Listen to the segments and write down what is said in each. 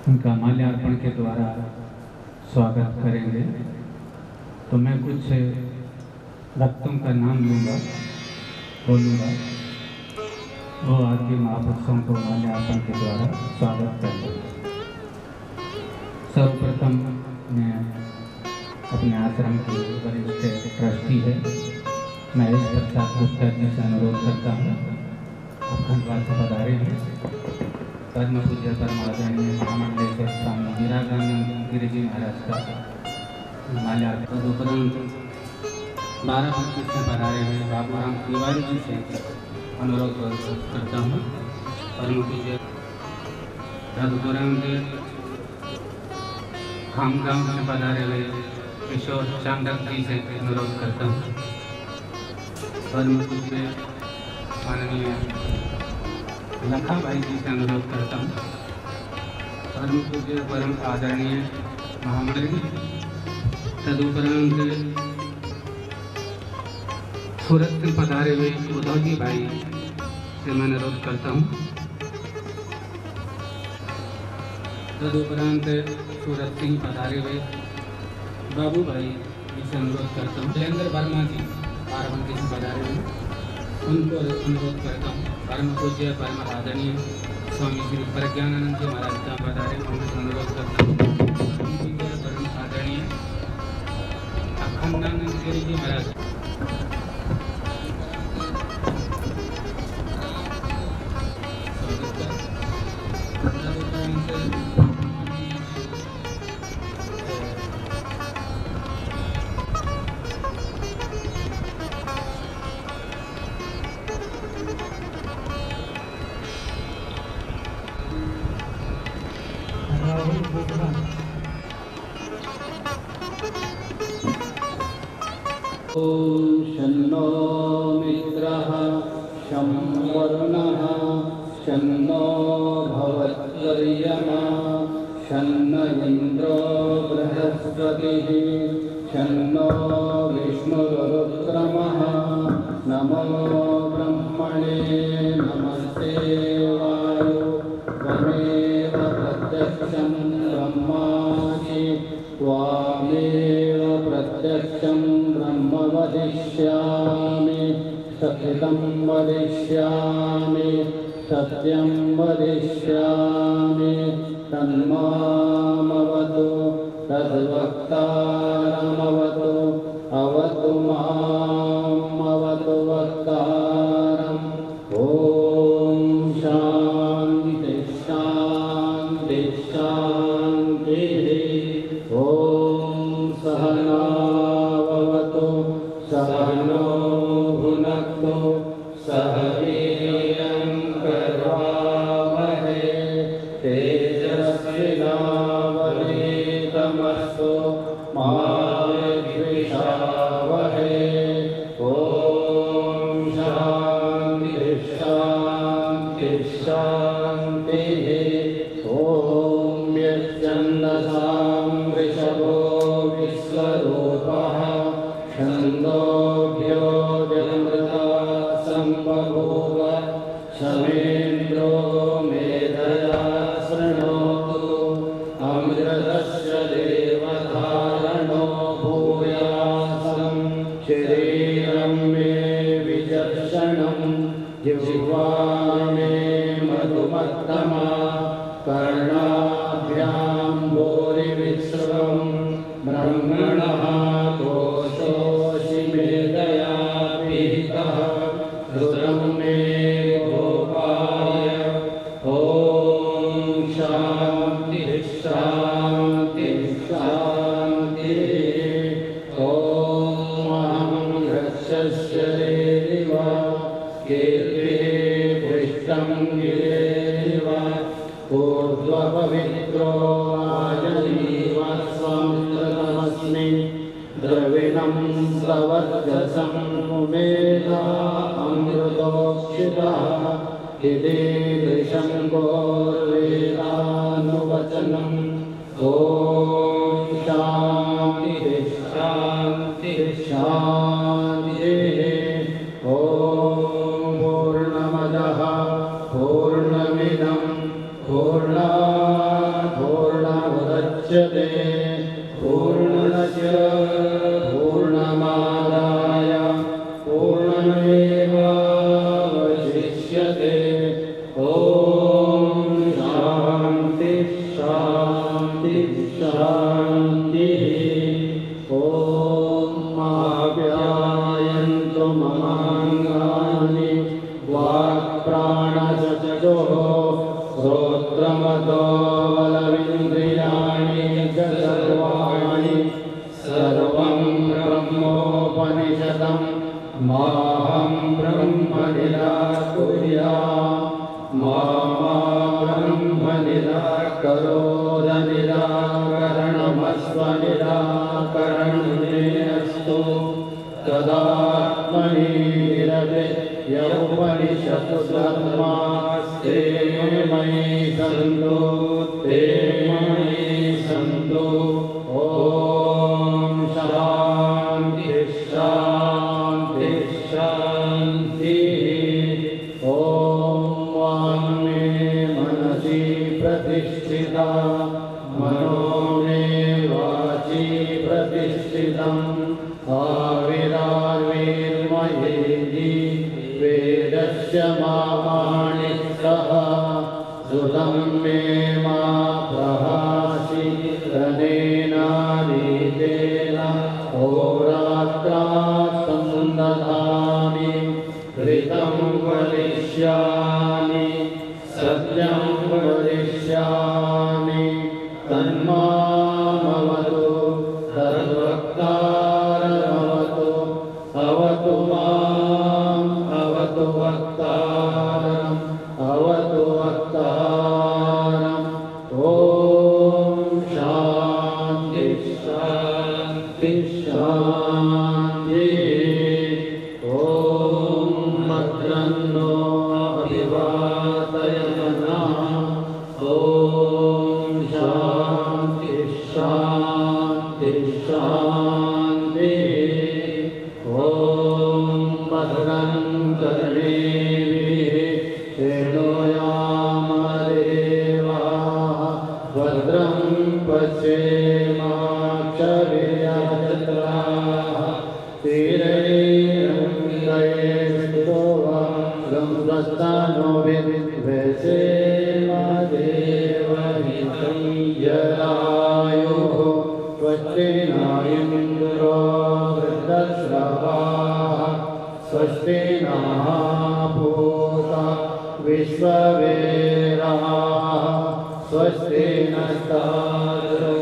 उनका माल्यार्पण के द्वारा स्वागत करेंगे। तो मैं कुछ भक्तों का नाम लूँगा, बोलूँगा। वो आदि महापुरुषों को माल्यार्पण के द्वारा स्वागत करेंगे। सर्वप्रथम मैं अपने आश्रम के वरिष्ठ ट्रस्टी है महेश प्रसाद गुप्ता जी से अनुरोध करता हूँ, आप खंडवा से पधारे हैं। पद्म पूज्य परमादरणीय महामंडलेश्वर स्वामी वीरागानंद गिरि जी महाराज का माल्यार्पण। तदुपरांत 12 से पधारे हुए बाबूराम तिवारी जी से अनुरोध करता हूँ। परम पूज्य तदुपरांत खामगांव से पधारे हुए किशोर चांदक जी से अनुरोध करता हूँ। परम पूज्य माननीय लखा भाई जी से अनुरोध करता हूँ। परम पूज्य परम आदरणीय महामंडली तदुपरांत सूरत से पधारे हुए उद्धव जी भाई से मैं अनुरोध करता हूँ। तदुपरांत सूरत से पधारे हुए बाबू भाई से अनुरोध करता हूँ। शैलेंद्र वर्मा जी बाराबंकी से पधारे हुए उनको अनुरोध करता हूँ। परम पूज्य परम आदरणीय स्वामी श्री प्रज्ञानंद जी महाराज का पधारे उनसे अनुरोध करता हूँ। परम पूज्य परम आदरणीय अखंडानंद गिरि जी महाराज शन्नो मित्रः शं वरुणः शन्नो भवत्वर्यमा शन्न इन्द्रो बृहस्पतिः शन्नो विष्णुरुक्रमः नमो ब्रह्मणे नमस्ते वायो त्वमेव प्रत्यक्षं ब्रह्मासि त्वामेव प्रत्यक्षं ब्रह्म वदिष्यामि सत्यं वदिष्यामि सत्यं वदिष्यामि तन्मामवतु तद्वक्तारमवतु अवतु मामवतु वक्तारम् ॐ शान्ति शान्ति शान्तिः ॐ सहनावतु सहनो भुनक्तु सह वीर्यं करवावहै तेजस्विनावधीतमस्तु मा विद्विषावहै ॐ शान्ति शान्ति शान्तिः ॐ यच्चन्दसां वृषभो विश्वरूपः छन्दोभ्यो जमृता सम्बभूव शमेन्द्रो मेधया शृणोतु अमृतस्य देवधारणो भूयासं शरीरं मे विचर्षणं जिह्वा मे मधुमत्तमा कर्णाभ्यां भूरिविश्रवं ब्रह्मणः कोशोऽसि मेधया पीतः रुद्रं मे गोपाय ॐ शान्ति शान्ति शान्तिः ॐ अहं रक्षस्य देव कीर्तिः पृष्ठं गिरेव ऊर्ध्वपवित्रो आजनीव संस्कृतमस्मि द्रविणं सवर्चसं मेधा अमृतोक्षितः इदीदृशं गोर्वेदानुवचनम् ॐ शान्ति शान्ति शान्तिः ॐ पूर्णमदः पूर्णमिदं पूर्णात् पूर्णमुदच्यते पूर्णस्य पूर्णमादाय पूर्णमेवावशिष्यते प्राणचक्षुः श्रोत्रमतो बलमिन्द्रियाणि च सर्वाणि सर्वं ब्रह्मोपनिषदं माहं ब्रह्म निराकुर्यात् मा ब्रह्म निराकरोद निराकरणमस्व निराकरणमेऽस्तु तदात्मनि यौपनिषत्सु धर्मास्ते मयि सन्तु ते मयि सन्तु। ॐ शान्ति शान्ति शान्तिः। ॐ वाङ्मे मनसि प्रतिष्ठिता मनो मे वाचि प्रतिष्ठितम् आविराविर्मयेति वेदस्य माणिक्यः श्रुतं मे मा प्रहासि रनेनानीतेन होरात्रात् संदधामि ऋतं वदिष्यामि सत्यं वदिष्यामि तन्मामवतु तद्वक्तारमवतु अवतु माम् अवतु वक्तारम् अवतु वक्तारम्। ॐ शान्ति शान्ति शान्तिः। ॐ भद्रं नो अभिवादयमनः। ॐ शान्ति शान्ति शान्तिः। ॐ भद्रं कर्णेभिः शृणुयामदेवाः भद्रं पश्येमाक्षभिर्यजत्राः स्थिरैरङ्गैस्तुवां स्वस्तानोभिर्वेसेमदेवहितं यदायुः स्वस्तिना इन्द्रो वृद्धश्रवाः स्वस्ति नः पूषा विश्ववेदाः स्वस्ति नस्तारो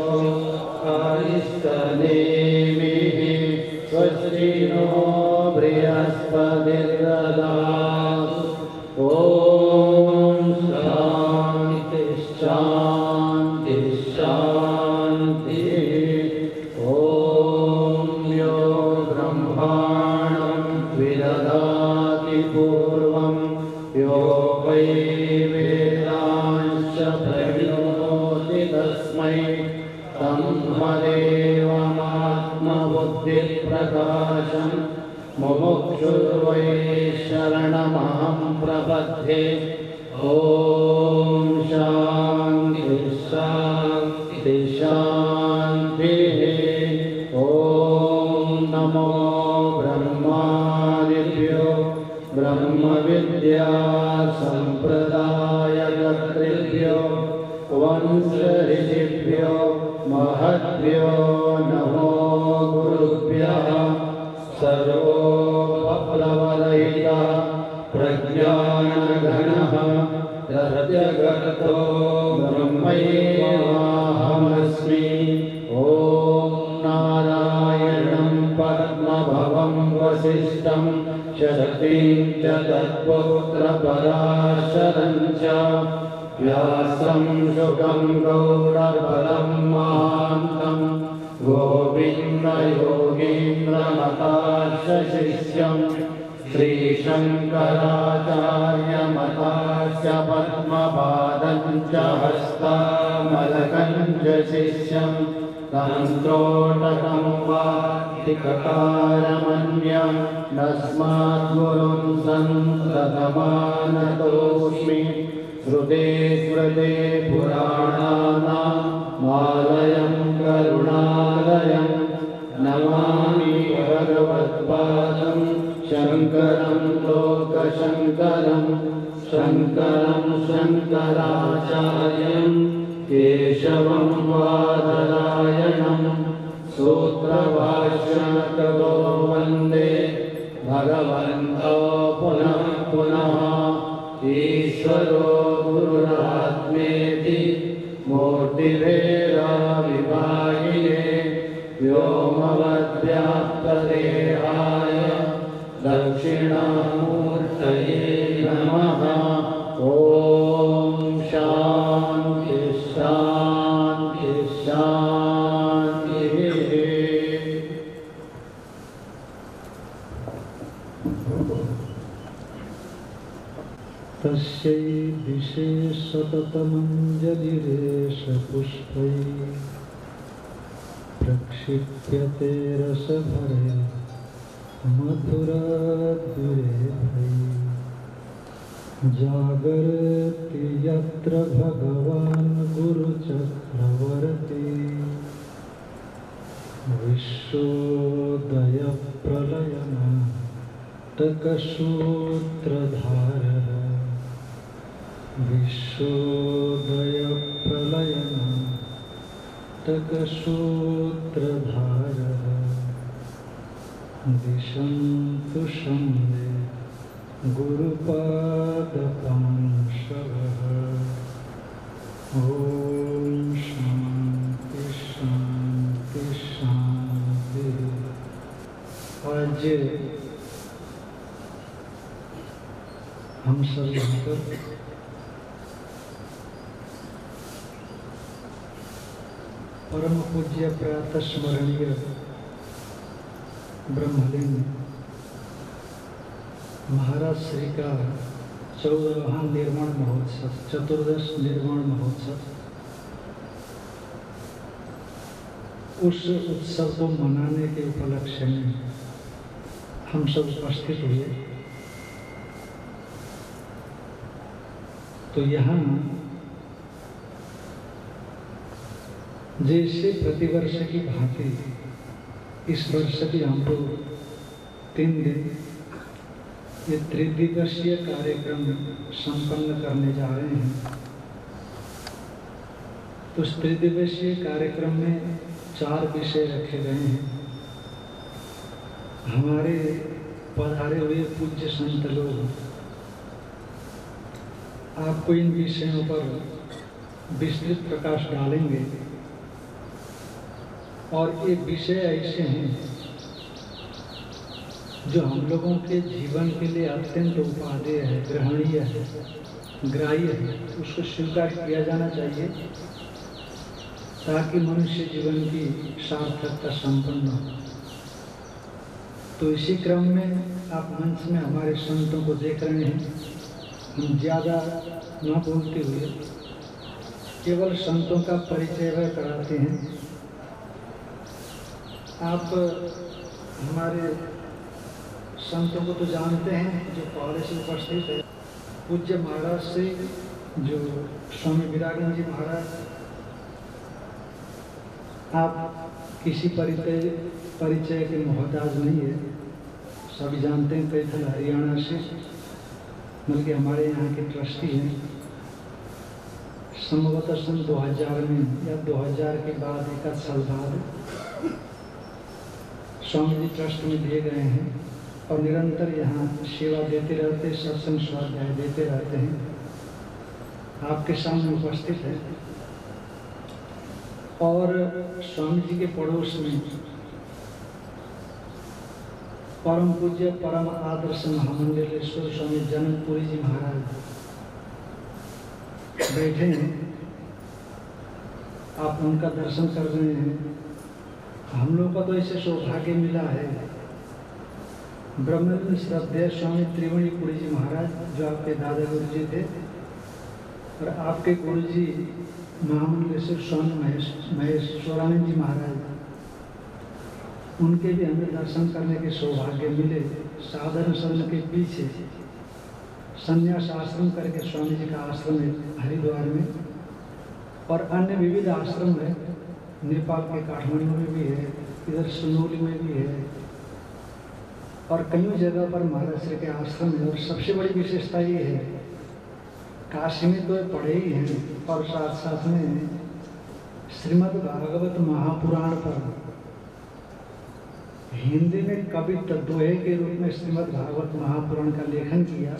अरिष्टनेमिः स्वस्ति नो बृहस्पतिर्ददातु। ॐ शान्ति शान्ति शान्तिः। ॐ यो ब्रह्माणं विदधाति पूर्वं यो वै वेदांश्च प्रणोति तस्मै तन्मदेवमात्मबुद्धिप्रकाशं मुमुक्षुर्वै शरणमहं प्रपद्ये। ॐ शान्ति शान्ति शान्तिः। ॐ नमो ब्रह्मादिभ्यो ब्रह्मविद्या सम्प्रदायकर्तृभ्यो वंशऋषिभ्यो महद्भ्यो नमो गुरुभ्यः। सर्वोपप्लवरहितः प्रज्ञानघनः प्रत्यगतो ब्रह्मैवाहमस्मि। ॐ नारायणं पद्मभवं वसिष्ठं शक्तिं च तत्पुत्रपराशरं च व्यासं शुकं गौरवलं महान्तं गोविन्दयोगीन्द्रमतार्षशिष्यं श्रीशङ्कराचार्यमतार्ष पद्मपादं च हस्तामलकं च शिष्यं तन्त्रोटकं वार्तिककारमन्यं नस्माद्गुरुं सन्ततमानतोऽस्मि। श्रुते स्मृते पुराणानामालयं करुणालयं नमामि भगवत्पादं शङ्करं लोकशङ्करं शङ्करं शङ्कराचार्यं केशवं बादरायणं सूत्रभाष्यकृतो वन्दे भगवन्तो पुनः पुनः। ईश्वरो गुरुरात्मेति मूर्तिभेदविभागिने व्योमवद्व्याप्तदेहाय दक्षिणामूर्तये नमः। ॐ शान्ति शान्ति शान्तिः। तस्यै दिशे सततमञ्जलिरेष पुष्पैः प्रक्षिप्यते रसभरे मधुराद्विरेफैः। जागर्ति यत्र भगवान् गुरुचक्रवर्ती विश्वोदयप्रलयनाटकसूत्रधारः। विश्वोदयप्रलयनाटकसूत्रधारः। दिशन्तु शम्ये गुरुपादपांशवः। ॐ शान्ति शान्ति शान्ति। आज हम सब यहाँ पर परम पूज्य प्रातः स्मरणीय ब्रह्मलिंग महाराज श्री का 14वां निर्माण महोत्सव, चतुर्दश निर्माण महोत्सव, उस उत्सव को मनाने के उपलक्ष्य में हम सब उपस्थित हुए। तो यहाँ जैसे प्रतिवर्ष की भांति इस वर्ष भी हम लोग 3 दिन ये त्रिदिवसीय कार्यक्रम संपन्न करने जा रहे हैं। तो इस त्रिदिवसीय कार्यक्रम में 4 विषय रखे गए हैं। हमारे पधारे हुए पूज्य संत लोग आपको इन विषयों पर विस्तृत प्रकाश डालेंगे। और ये विषय ऐसे हैं जो हम लोगों के जीवन के लिए अत्यंत उपादेय है, ग्रहणीय है, ग्राह्य है। उसको स्वीकार किया जाना चाहिए ताकि मनुष्य जीवन की सार्थकता संपन्न हो। तो इसी क्रम में आप मंच में हमारे संतों को देख रहे हैं। हम ज़्यादा न बोलते हुए केवल संतों का परिचय वह कराते हैं। आप हमारे संतों को तो जानते हैं जो पहले से उपस्थित है। पूज्य महाराज से जो स्वामी विरागन जी महाराज, आप किसी परिचय के मोहताज नहीं है, सभी जानते हैं। कैथल हरियाणा से बल्कि हमारे यहाँ के ट्रस्टी हैं। संभवतः सन 2000 में या 2000 के बाद 1 साल बाद स्वामी जी ट्रस्ट में दिए गए हैं और निरंतर यहाँ सेवा देते रहते, सत्संग स्वाध्याय देते रहते हैं। आपके सामने उपस्थित है। और स्वामी जी के पड़ोस में परम पूज्य परम आदर्श महामंडलेश्वर स्वामी जनकपुरी जी महाराज बैठे हैं। आप उनका दर्शन कर रहे हैं। हम लोग का तो ऐसे सौभाग्य मिला है। ब्रह्मलिंग श्रद्धेय स्वामी त्रिवेणीपुरी जी महाराज जो आपके दादा गुरु जी थे, और आपके गुरु जी महामंडलेश्वर स्वामी महेश्वरानंद जी महाराज, उनके भी हमें दर्शन करने के सौभाग्य मिले। साधारण शरण के पीछे संन्यास आश्रम करके स्वामी जी का आश्रम है हरिद्वार में, और अन्य विविध आश्रम है। नेपाल के काठमांडू में भी है, इधर सुनौली में भी है, और कई जगह पर महाराज श्री के आश्रम है। और सबसे बड़ी विशेषता ये है, काशी में तो पढ़े ही हैं, और साथ साथ में श्रीमद् भागवत महापुराण पर हिंदी में कवित्व दोहे के रूप में श्रीमद् भागवत महापुराण का लेखन किया।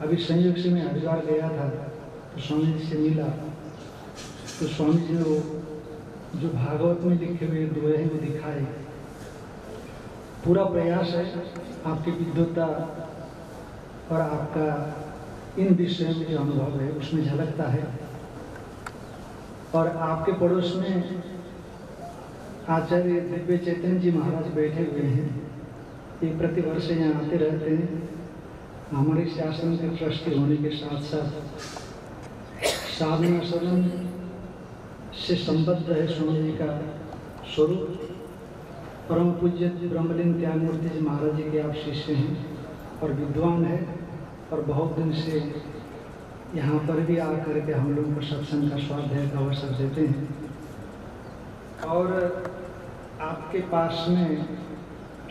अभी संयोग से मैं हरिद्वार गया था तो स्वामी जी से मिला, तो स्वामी जी ने जो भागवत में लिखे हुए दोहे हैं वो दिखाए। पूरा प्रयास है आपकी विद्वता और आपका इन विषयों में जो अनुभव है उसमें झलकता है। और आपके पड़ोस में आचार्य दिव्य चैतन्य जी महाराज बैठे हुए हैं। ये प्रतिवर्ष यहाँ आते रहते हैं। हमारे इस आश्रम के ट्रस्टी होने के साथ साथ साधना सदन से संबद्ध है स्वामी जी का स्वरूप। परम पूज्य ब्रह्मलीन त्यागमूर्ति जी महाराज जी के आप शिष्य हैं और विद्वान है, और बहुत दिन से यहाँ पर भी आकर के हम लोगों को सत्संग का स्वाध्याय का अवसर देते हैं। और आपके पास में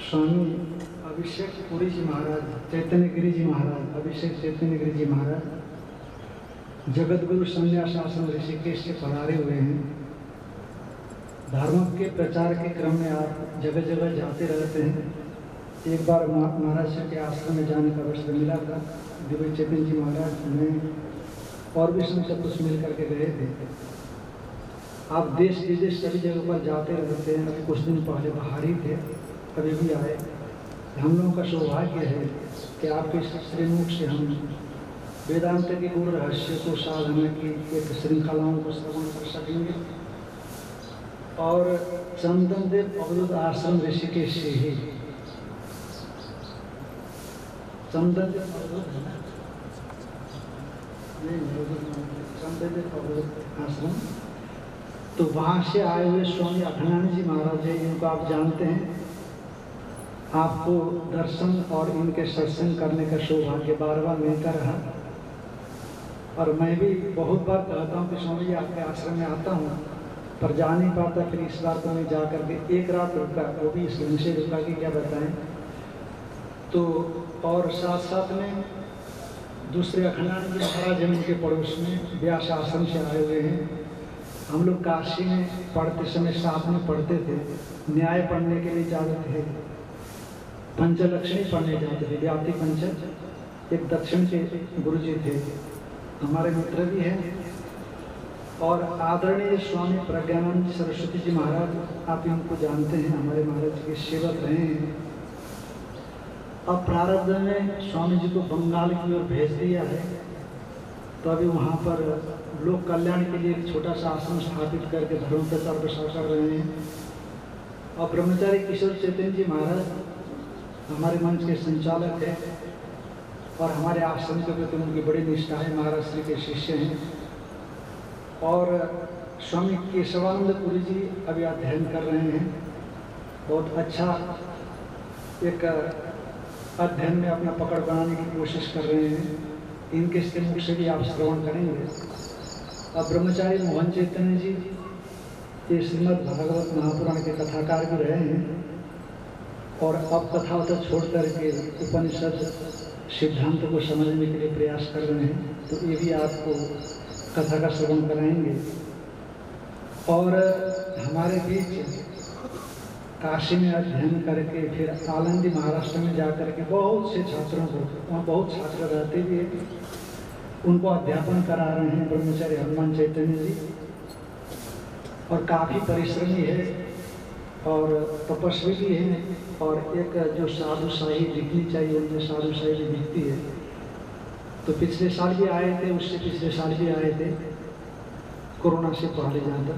स्वामी अभिषेक पुरी जी महाराज, चैतन्य गिरी जी महाराज, अभिषेक चैतन्य गिरी जी महाराज जगत गुरु संन्यास आश्रम ऋषिकेश से पधारे हुए हैं। धर्म के प्रचार के क्रम में आप जगह जगह जाते रहते हैं। एक बार महाराज जी के आश्रम में जाने का अवसर मिला था। दिव्य चैतन्य जी महाराज में और भी संत कुछ मिल करके गए थे। आप देश विदेश सभी जगह पर जाते रहते हैं। अभी कुछ दिन पहले बाहर ही थे, अभी भी आए। हम लोगों का सौभाग्य है कि आपके श्रीमुख से हम वेदांत के गुण रहस्य को, साधना की एक श्रृंखलाओं को श्रवण कर सकेंगे। और चंदन देव अवरुद्ध आश्रम ऋषिकेश से ही चंदन देव अवरुद्ध आश्रम, तो वहाँ से आए हुए स्वामी अखंडानंद जी महाराज है, इनको आप जानते हैं। आपको दर्शन और इनके सत्संग करने का सौभाग्य बार बार मिलता रहा। और मैं भी बहुत बार कहता हूँ कि स्वामी जी आपके आश्रम में आता हूँ, पर जा नहीं पाता। फिर इस बार तो मैं जा करके एक रात रुका, वो भी इस दिन से रुका कि क्या बताएं। तो और साथ साथ में दूसरे अखंडानंद जी महाराज हैं, उनके पड़ोस में व्यास आश्रम से आए हुए हैं। हम लोग काशी में पढ़ते समय साथ में पढ़ते थे। न्याय पढ़ने के लिए जाते थे, पंचलक्षणी पढ़ने जाते थे, व्याप्ति पंच। एक दक्षिण के गुरु जी थे, हमारे मित्र भी हैं। और आदरणीय स्वामी प्रज्ञानंद सरस्वती जी महाराज, आप इनको जानते हैं, हमारे महाराज जी के सेवक रहे हैं। अब प्रारब्ध में स्वामी जी को बंगाल की ओर भेज दिया है, तो अभी वहाँ पर लोक कल्याण के लिए एक छोटा सा आश्रम स्थापित करके धर्म प्रचार प्रसार कर रहे हैं। और ब्रह्मचारी किशोर चैतन्य जी महाराज हमारे मंच के संचालक हैं और हमारे आश्रम के प्रति उनकी बड़ी निष्ठा है। महाराज श्री के शिष्य हैं। और स्वामी केशवानंद पुरी जी अभी अध्ययन कर रहे हैं। बहुत अच्छा एक अध्ययन में अपना पकड़ बनाने की कोशिश कर रहे हैं। इनके मुख से भी आप श्रवण करेंगे। अब ब्रह्मचारी मोहन चैतन्य जी ये श्रीमद् भागवत महापुराण के कथाकार भी रहे हैं, और अब कथा छोड़ करके उपनिषद सिद्धांत को समझने के लिए प्रयास कर रहे हैं। तो ये भी आपको कथा का श्रवण कराएंगे। और हमारे बीच काशी में अध्ययन करके फिर आलंदी महाराष्ट्र में जा करके बहुत से छात्रों को, वहाँ बहुत छात्र रहते भी हैं, उनको अध्यापन करा रहे हैं ब्रह्मचारी हनुमान चैतन्य जी। और काफ़ी परिश्रमी है और तपस्वी भी है। और एक जो साधु शाही दिखनी चाहिए उनमें साधु शाही भी दिखती है। तो पिछले साल भी आए थे, उससे पिछले साल भी आए थे, कोरोना से पहले ज़्यादा।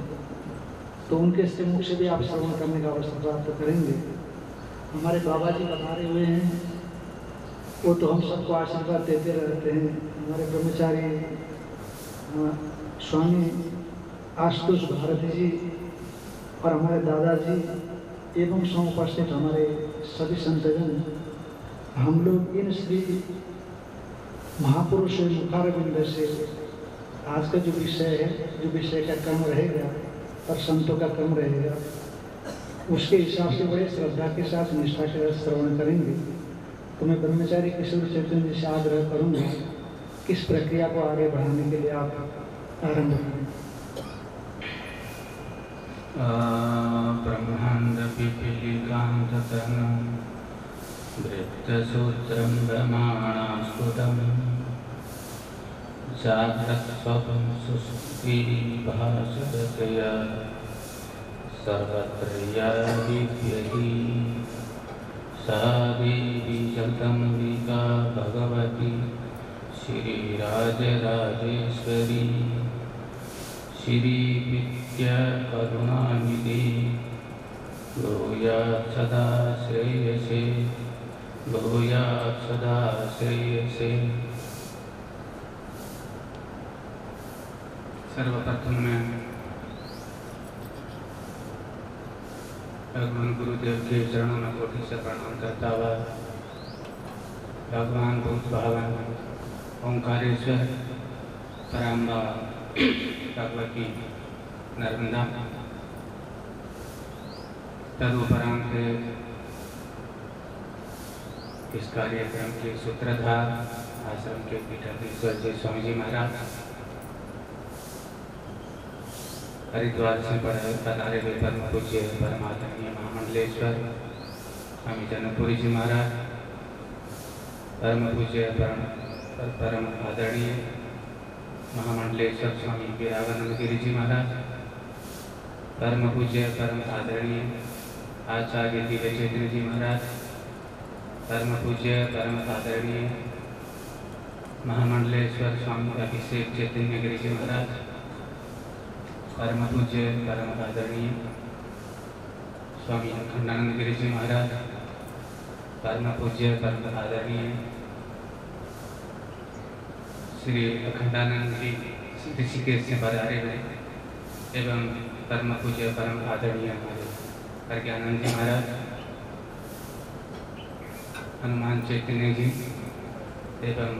तो उनके मुख से भी आप श्रवण करने का अवसर प्राप्त करेंगे। हमारे बाबा जी पधारे हुए हैं, वो तो हम सबको आशीर्वाद देते रहते हैं। हमारे ब्रह्मचारी स्वामी आशुतोष भारती जी और हमारे दादाजी एवं समुपस्थित हमारे सभी संतजन, हम लोग इन श्री महापुरुष मुखारविंद से आज का जो विषय है, जो विषय का क्रम रहेगा और संतों का क्रम रहेगा, उसके हिसाब से बड़े श्रद्धा के साथ निष्ठा के साथ श्रवण करेंगे। तो मैं ब्रह्मचारी किशोर चैतन्य जी से आग्रह करूँगा किस प्रक्रिया को आगे बढ़ाने के लिए आप आरंभ करें। ब्रह्मांड पिपीलिकांततनं वृत्तसूत्रं ब्रह्माणास्फुटम् जाग्रत्स्वप्न सुषुप्ति भासतया सर्वत्र या विद्यति सा देवी जगदम्बिका भगवती श्रीराजराजेश्वरी श्रीविद्या करुणानिधि भूयात् सदा श्रेयसे भूयात् सदा श्रेयसे। सर्वप्रथम मैं भगवान गुरुदेव के चरणों में कोटि से प्रणाम करता हुआ भगवान भूत भावन ओंकारेश्वर पराम्बा भगवती नर्मदा तदुपरांत इस कार्यक्रम के सूत्रधार आश्रम के पीठाधीश्वर जी स्वामी जी महाराज, हरिद्वार से पधारे हुए परम पूज्य परमात्मनीय महामंडलेश्वर स्वामी जनकपुरी जी महाराज, परम पूज्य परम आदरणीय महामंडलेश्वर स्वामी वीरावानंद गिरी जी महाराज, परम पूज्य परम आदरणीय आचार्य दिव्य चैतन्य जी महाराज, परम पूज्य परम आदरणीय महामंडलेश्वर स्वामी अभिषेक चैतन्य गिरी जी महाराज, परम पूज्य परम आदरणीय स्वामी अखंडानंद गिरी जी महाराज, परम पूज्य परम आदरणीय श्री अखंडानंद जी ऋषिकेश से पधारे हुए एवं परम पूज्य परम आदरणीय हमारे प्रज्ञानंद जी महाराज, हनुमान चैतन्य जी एवं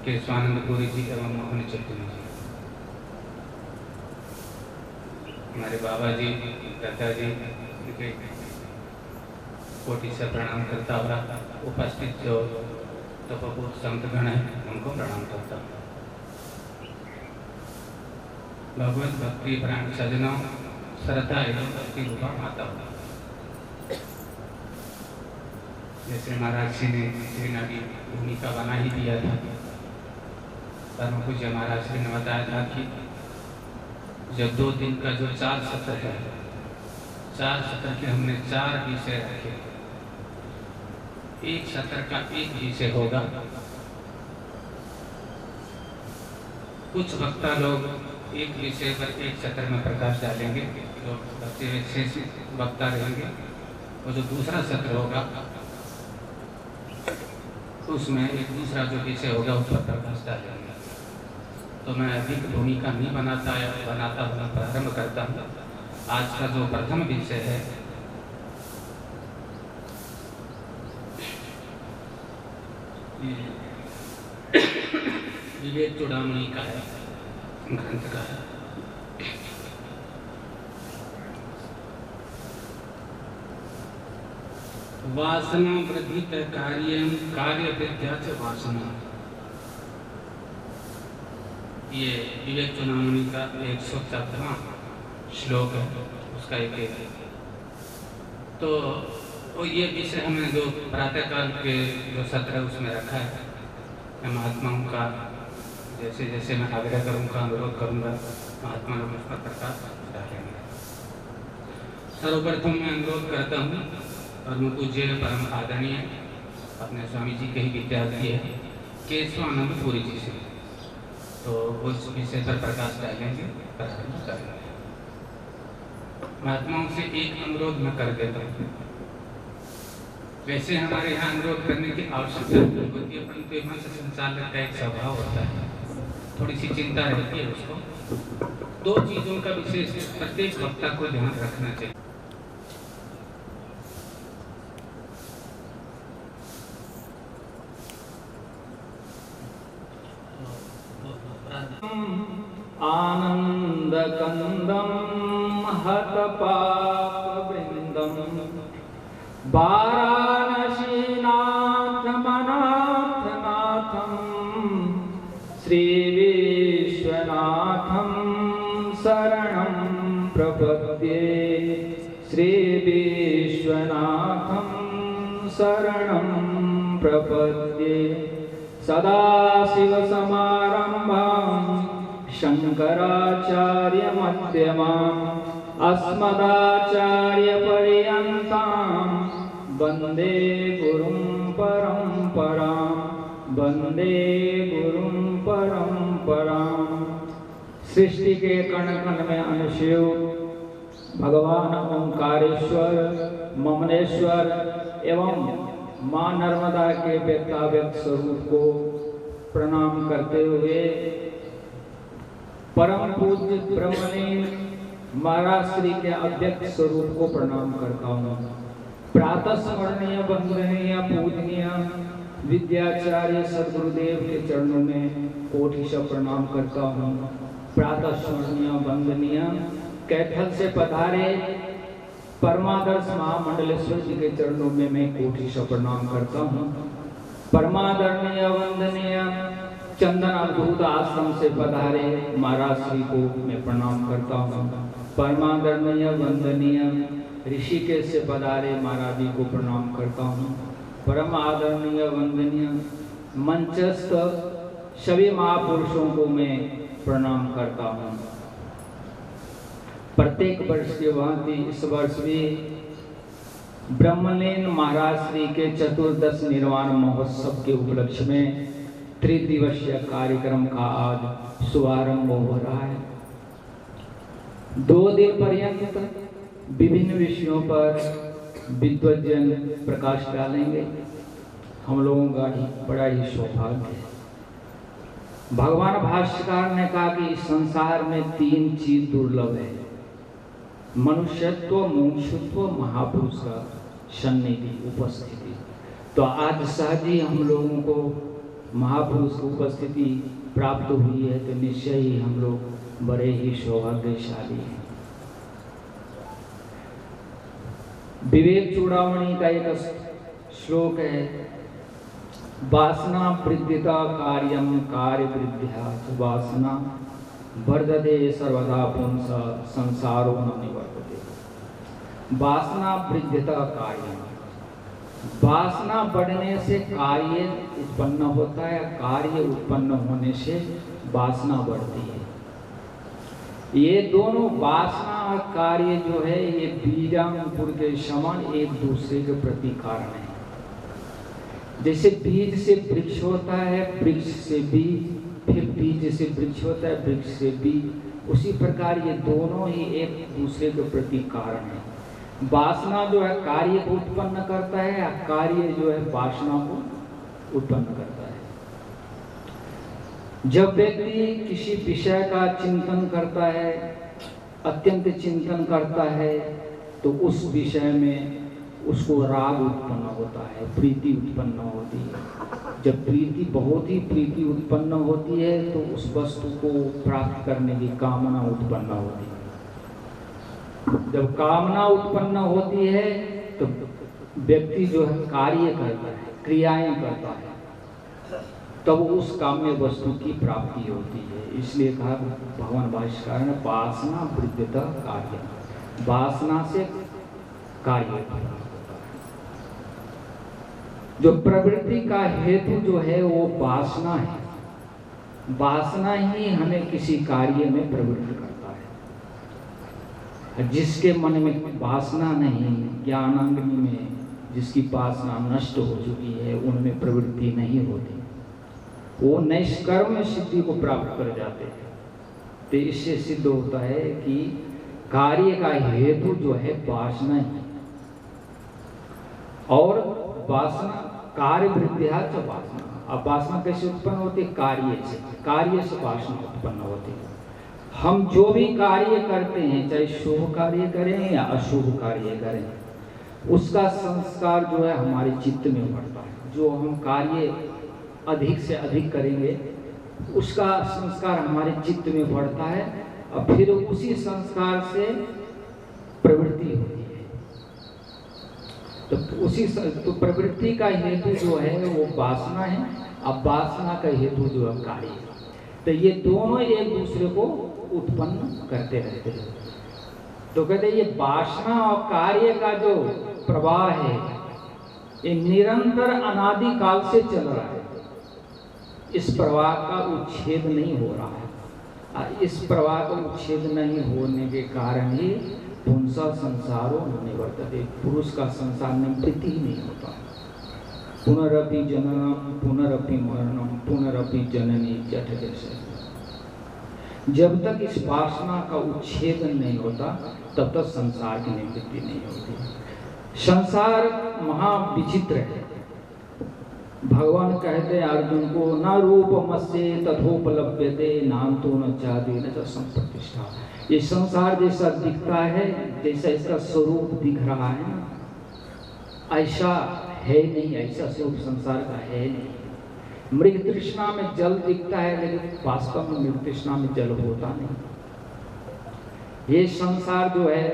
केशवानंदपुरी जी एवं मोहन चैतन्य जी, हमारे बाबा जी दादाजी उनके कोटि से प्रणाम करता हुआ उपस्थित जो तपोपुर संतगण है उनको प्रणाम करता हूँ। भगवत भक्ति प्राण सजनों श्रद्धा एवं भक्ति रूपा माता, जैसे महाराज जी ने सेना की भूमिका बना ही दिया था, परम पूज्य महाराज जी ने बताया था कि जब 2 दिन का जो 4 सत्र है, 4 सत्र के हमने 4 विषय रखे, एक सत्र का एक विषय होगा। कुछ वक्ता लोग एक विषय पर एक सत्र में प्रकाश डालेंगे, जो सबसे विशेष वक्ता रहेंगे, और जो दूसरा सत्र होगा उसमें एक दूसरा जो विषय होगा उस पर प्रकाश डालेंगे। तो मैं अधिक भूमिका नहीं बनाता हुआ प्रारंभ करता हूँ। आज का जो प्रथम विषय है विवेक चूड़ामणि का है, ग्रंथ का है। वासना वृद्धि कार्य विद्या वासना, ये विवेक चूड़ामणि का 114वां श्लोक है, उसका एक तो ये विषय हमने जो प्रातःकाल के जो सत्र है उसमें रखा है। मैं महात्माओं का जैसे जैसे मैं आग्रह करूँगा, अनुरोध करूँगा, महात्मा लोग उस पर प्रकाश डालेंगे। सर्वप्रथम मैं अनुरोध करता हूँ परम पूज्य परम आदरणीय अपने स्वामी जी के ही विद्यार्थी है केशवानंदपुरी जी से, तो उस विषय पर प्रकाश डालेंगे, प्रारंभ करेंगे। महात्माओं से एक अनुरोध मैं कर देता हूँ। वैसे हमारे यहाँ अनुरोध करने की आवश्यकता नहीं होती है, परंतु मंच संचालक का एक स्वभाव होता है, थोड़ी सी चिंता रहती है उसको। 2 चीज़ों का विशेष प्रत्येक वक्ता को ध्यान रखना चाहिए। आनंदकंदम हतपापवृंदम वाराणसीनाथमनाथनाथम श्रीविश्वनाथम शरणं प्रपद्ये श्रीविश्वनाथं शरणं प्रपद्ये सदाशिवसमारम्भां शङ्कराचार्यमध्यमाम् अस्मदाचार्यपर्यन्तां वन्दे गुरुं परम्परां वन्दे गुरुं परम्परां। सृष्टि के कण कण में अनुशिव भगवान ओंकारेश्वर ममनेश्वर एवं माँ नर्मदा के व्यक्ताव्यक्त स्वरूप को प्रणाम करते हुए परम पूज्य ब्रह्मलीन महाराज श्री के अव्यक्त स्वरूप को प्रणाम करता हूँ। प्रातः स्मरणीय वंदनीय पूजनीय विद्याचार्य सद्गुरुदेव के चरणों में कोटिशः प्रणाम करता हूँ। प्रातः स्मरणीय वंदनीय कैथल से पधारे परमादर्श महामंडलेश्वर जी के चरणों में मैं कोटिशः प्रणाम करता हूँ। परमादरणीय वंदनीय चंदन अवधूत आश्रम से पधारे महाराज श्री को मैं प्रणाम करता हूँ। परमादरणीय वंदनीय ऋषिकेश से पधारे महाराज जी को प्रणाम करता हूँ। परम आदरणीय वंदनीय मंचस्थ सभी महापुरुषों को मैं प्रणाम करता हूँ। प्रत्येक वर्ष के भांति इस वर्ष भी ब्रह्मलीन महाराज श्री के चतुर्दश निर्वाण महोत्सव के उपलक्ष्य में त्रिदिवसीय कार्यक्रम का आज शुभारंभ हो रहा है। 2 दिन पर्यंत विभिन्न विषयों पर विद्वज्जन प्रकाश डालेंगे। हम लोगों का बड़ा ही सौभाग्य है। भगवान भाष्यकार ने कहा कि इस संसार में 3 चीज दुर्लभ है, मनुष्यत्व, मुमुक्षुत्व, महापुरुष का सन्निधि उपस्थिति। तो आज सहज ही हम लोगों को महापुरुष की उपस्थिति प्राप्त हुई है, तो निश्चय ही हम लोग बड़े ही सौभाग्यशाली हैं। विवेक चूड़ामणि का एक श्लोक है, वासना वृद्धिता कार्यम कार्य वृद्ध्या वासना वर्धते सर्वदा पुंस संसारो न निवर्तते। वासना वृद्धिता कार्यम, वासना बढ़ने से कार्य उत्पन्न होता है, कार्य उत्पन्न होने से वासना बढ़ती है। ये दोनों वासना और कार्य जो है ये बीजांकुर के समान एक दूसरे के प्रति कारण है। जैसे बीज से वृक्ष होता है, वृक्ष से बीज, फिर बीज से वृक्ष होता है, वृक्ष से बीज, उसी प्रकार ये दोनों ही एक दूसरे के प्रति कारण है। वासना जो है कार्य को उत्पन्न करता है, या कार्य जो है वासना को उत्पन्न करता है। जब व्यक्ति किसी विषय का चिंतन करता है, अत्यंत चिंतन करता है, तो उस विषय में उसको राग उत्पन्न होता है, प्रीति उत्पन्न होती है। जब प्रीति, बहुत ही प्रीति उत्पन्न होती है, तो उस वस्तु को प्राप्त करने की कामना उत्पन्न होती है। जब कामना उत्पन्न होती है तो व्यक्ति जो है कार्य करता है, क्रियाएं करता है, तब उस काम्य वस्तु की प्राप्ति होती है। इसलिए कहा भगवान भाष्यकार ने वासना वृद्धिता कार्य, वासना से कार्य होता है। जो प्रवृत्ति का हेतु जो है वो वासना है। वासना ही हमें किसी कार्य में प्रवृत्त करता है। जिसके मन में वासना नहीं, ज्ञानाग्नि में जिसकी वासना नष्ट हो चुकी है, उनमें प्रवृत्ति नहीं होती, वो निष्कर्म सिद्धि को प्राप्त कर जाते हैं। तो इससे सिद्ध होता है कि कार्य का हेतु जो है वासना ही, और वासना कार्य वृद्धिया च वासना। अब वासना कैसे उत्पन्न होती है? कार्य से, कार्य से वासना उत्पन्न होती है। हम जो भी कार्य करते हैं, चाहे शुभ कार्य करें या अशुभ कार्य करें, उसका संस्कार जो है हमारे चित्त में बढ़ता है। जो हम कार्य अधिक से अधिक करेंगे, उसका संस्कार हमारे चित्त में बढ़ता है, और फिर उसी संस्कार से प्रवृत्ति होती है। तो प्रवृत्ति का हेतु जो है वो वासना है, अब वासना का हेतु जो है कार्य। तो ये दोनों एक दूसरे को उत्पन्न करते रहते हैं। तो कहते हैं ये वासना और कार्य का जो प्रवाह है, ये निरंतर अनादि काल से चल रहा है। इस प्रवाह का उच्छेद नहीं हो रहा है। इस प्रवाह का उच्छेद नहीं होने के कारण ही पुंसा संसारो न निवर्तते, पुरुष का संसार निवृत्ति ही नहीं होता। पुनरपि जननम पुनरपि मरणम पुनरपि जननी जठ जैसे। जब तक इस वासना का उच्छेद नहीं होता तब तक संसार की निवृत्ति नहीं होती। संसार महाविचित्र है। भगवान कहते हैं अर्जुन को, न रूपमस्य तथोपलभ्यते नाम तो न चादि न च संप्रतिष्ठा। ये संसार जैसा दिखता है, जैसा इसका स्वरूप दिख रहा है ना, ऐसा है नहीं, ऐसा स्वरूप संसार का है नहीं। मृग तृष्णा में जल दिखता है लेकिन वास्तव में मृग तृष्णा में जल होता नहीं। ये संसार जो है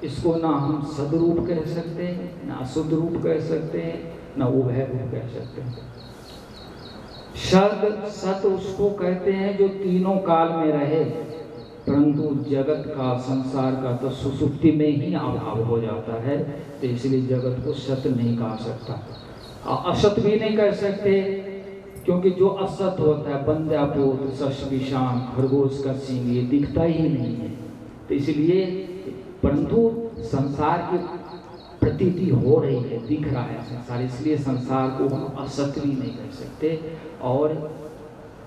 इसको ना हम सदरूप कह सकते हैं, ना अशुद्ध रूप कह सकते हैं, ना उभय रूप कह सकते हैं। सत उसको कहते हैं जो तीनों काल में रहे, परंतु जगत का संसार का तो सुसुप्ति में ही अभाव हो जाता है, तो इसलिए जगत को सत नहीं कहा सकता। असत भी नहीं कह सकते, क्योंकि जो असत होता है बंध्यापोत शश विषाम खरगोश का सींग ये दिखता ही नहीं है, तो इसलिए परंतु संसार की प्रतीति हो रही है, दिख रहा है संसार, इसलिए संसार को हम असत भी नहीं कह सकते और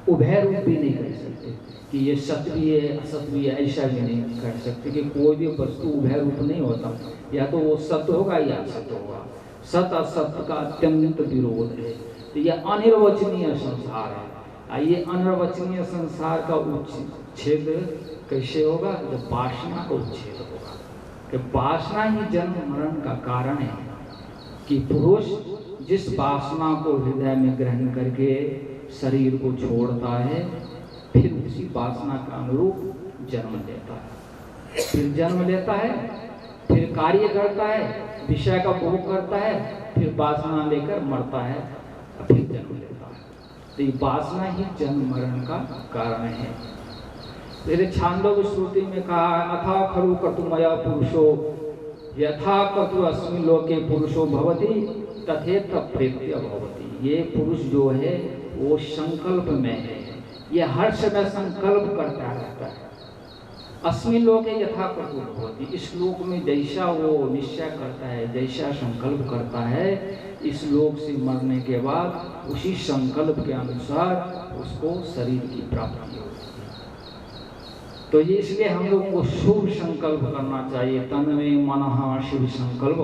उभय रूप भी नहीं कह सकते कि ये सत भी है असत भी है, ऐसा भी नहीं कह सकते कि कोई भी वस्तु उभय रूप नहीं होता, या तो वो सत्य होगा या असत होगा। सत असत का अत्यंत विरोध है, तो ये अनिर्वचनीय संसार है। ये अनिर्वचनीय संसार का उच्छेद कैसे होगा? जब वासना का उच्छेद होगा, कि वासना ही जन्म मरण का कारण है। कि पुरुष जिस वासना को हृदय में ग्रहण करके शरीर को छोड़ता है, फिर उसी वासना के अनुरूप जन्म लेता है, फिर जन्म लेता है, फिर कार्य करता है, विषय का भोग करता है, फिर वासना लेकर मरता है, फिर जन्म लेता है। तो ये वासना ही जन्म मरण का कारण है। फिर छांदोग्य श्रुति में कहा, अथा खलु कर्तुमया पुरुषो यथा कर्तु अस्मिन् लोके पुरुषो भवति तथेत प्रेत्य भवति। ये पुरुष जो है वो संकल्प में है, ये हर समय संकल्प करता रहता है। अस्मिन् लोके यथा कर्तु भवति, इस लोक में जैसा वो निश्चय करता है, जैसा संकल्प करता है, इस लोक से मरने के बाद उसी संकल्प के अनुसार उसको शरीर की प्राप्ति होती है। तो ये इसलिए हम लोगों को शुभ संकल्प करना चाहिए। तन में मनः शुभ संकल्प,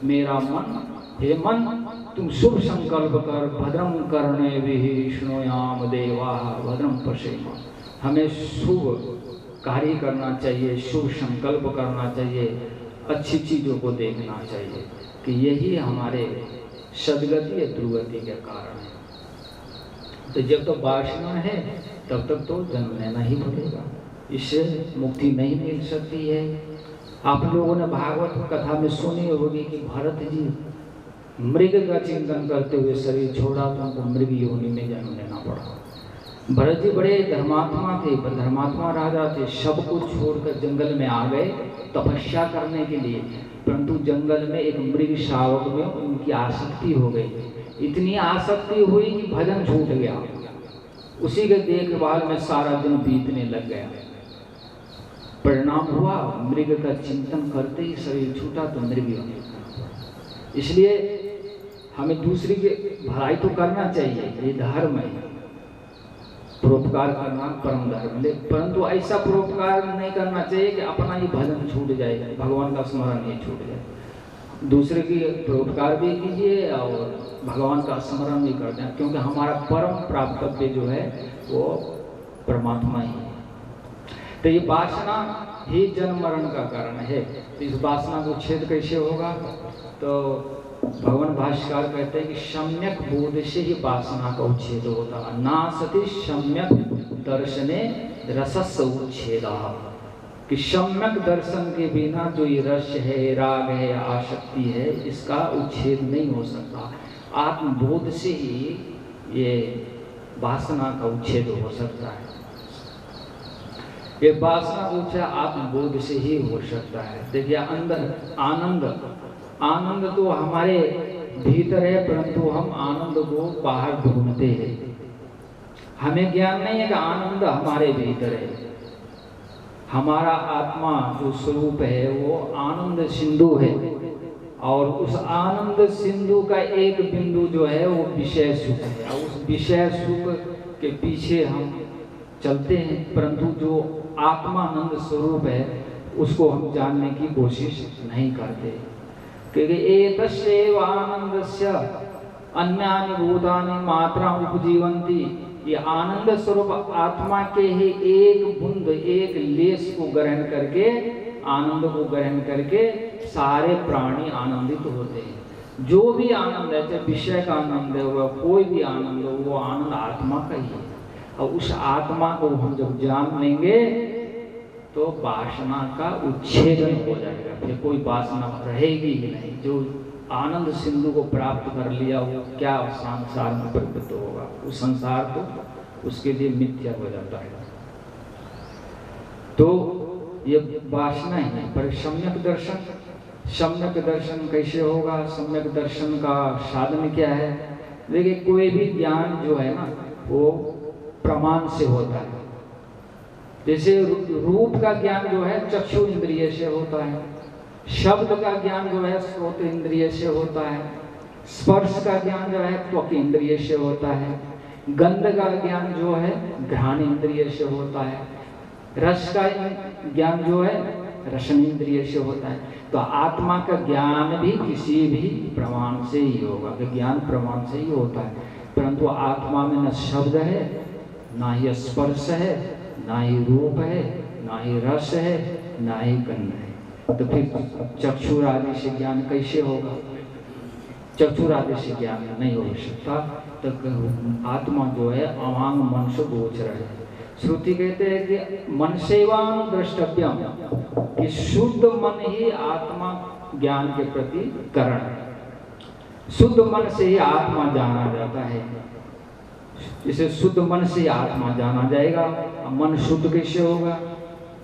मेरा मन, हे मन तुम शुभ संकल्प कर, भद्रम कर्णेभिः शृणुयाम देवाः भद्रम पश्येम। हमें शुभ कार्य करना चाहिए, शुभ संकल्प करना चाहिए, अच्छी चीज़ों को देखना चाहिए, कि यही हमारे सदगति या दुर्गति के कारण है। तो जब तक वासना है तब तक तो जन्म लेना ही पड़ेगा, इससे मुक्ति नहीं मिल सकती है। आप लोगों ने भागवत कथा में सुनी होगी कि भरत जी मृग का चिंतन करते हुए शरीर छोड़ा तो उनको मृग योनि में जन्म लेना पड़ा। भरत जी बड़े धर्मात्मा थे, धर्मात्मा राजा थे, सब कुछ छोड़कर जंगल में आ गए तपस्या करने के लिए, परंतु जंगल में एक मृग शावक में उनकी आसक्ति हो गई। इतनी आसक्ति हुई कि भजन छूट गया, उसी के देखभाल में सारा दिन बीतने लग गया। परिणाम हुआ मृग का चिंतन करते ही शरीर छूटा तो मृग योनि। इसलिए हमें दूसरी की भलाई तो करना चाहिए, ये धर्म है, परोपकार करना परम धर्म, परंतु ऐसा परोपकार नहीं करना चाहिए कि अपना ही भजन छूट जाए, भगवान का स्मरण ही छूट जाए। दूसरे की परोपकार भी कीजिए और भगवान का स्मरण भी करते हैं, क्योंकि हमारा परम प्राप्तव्य जो है वो परमात्मा ही है। तो ये वासना ही जन्म मरण का कारण है। तो इस वासना को छेद कैसे होगा? तो भगवान भाष्यकार कहते हैं कि सम्यक बोध से ही वासना का उच्छेद होता है। नासति सम्यक दर्शने रसस्य उच्छेदः, कि सम्यक दर्शन के बिना जो ये रस है, राग है, आसक्ति है, इसका उच्छेद नहीं हो सकता। आत्मबोध से ही ये वासना का उच्छेद हो सकता है। ये वासना का उच्छेद आत्मबोध से ही हो सकता है। देखिए अंदर आनंद तो हमारे भीतर है, परंतु हम आनंद को बाहर ढूंढते हैं। हमें ज्ञान नहीं है कि आनंद हमारे भीतर है। हमारा आत्मा जो स्वरूप है वो आनंद सिंधु है, और उस आनंद सिंधु का एक बिंदु जो है वो विषय सुख है, और उस विषय सुख के पीछे हम चलते हैं, परंतु जो आत्मानंद स्वरूप है उसको हम जानने की कोशिश नहीं करते, क्योंकि एतस्यैव आनंदस्य अन्यानि भूतानि मात्रा उपजीवन्ति। ये आनंद स्वरूप आत्मा के ही एक बूंद, एक लेस को ग्रहण करके, आनंद को ग्रहण करके सारे प्राणी आनंदित होते हैं। जो भी आनंद है, चाहे विषय का आनंद है वह कोई भी आनंद हो, वो आनंद आत्मा का ही है। और उस आत्मा को हम जब जान लेंगे तो वासना का उच्छेदन हो जाएगा, फिर कोई वासना रहेगी ही नहीं। जो आनंद सिंधु को प्राप्त कर लिया वो क्या संसार में प्रवृत्त होगा, उस संसार तो उसके लिए मिथ्या हो जाता है। तो ये वासना ही है। पर सम्यक दर्शन कैसे होगा? सम्यक दर्शन का साधन क्या है? देखिए, कोई भी ज्ञान जो है ना वो प्रमाण से होता है। जैसे रूप का ज्ञान जो है चक्षु इंद्रिय से होता है, शब्द का ज्ञान जो है श्रोत इंद्रिय से होता है, स्पर्श का ज्ञान जो है त्वक इंद्रिय से होता है, गंध का ज्ञान जो है घ्राण इंद्रिय से होता है, रस का ज्ञान जो है रसन इंद्रिय से होता है। तो आत्मा का ज्ञान भी किसी भी प्रमाण से ही होगा, कि ज्ञान प्रमाण से ही होता है। परंतु आत्मा में न शब्द है, ना ही स्पर्श है, ना ही रूप है, ना ही रस है, ना ही गंध है। तो फिर चक्षुर आदि से ज्ञान कैसे होगा? चक्षुर आदि से ज्ञान नहीं हो सकता। तो आत्मा जो है अवांग मन से गोचर है। श्रुति कहते हैं कि मन सेवान द्रष्टव्यम, कि शुद्ध मन ही आत्मा ज्ञान के प्रति कारण है। शुद्ध मन से ही आत्मा जाना जाता है। इसे शुद्ध मन से आत्मा जाना जाएगा। मन शुद्ध कैसे होगा?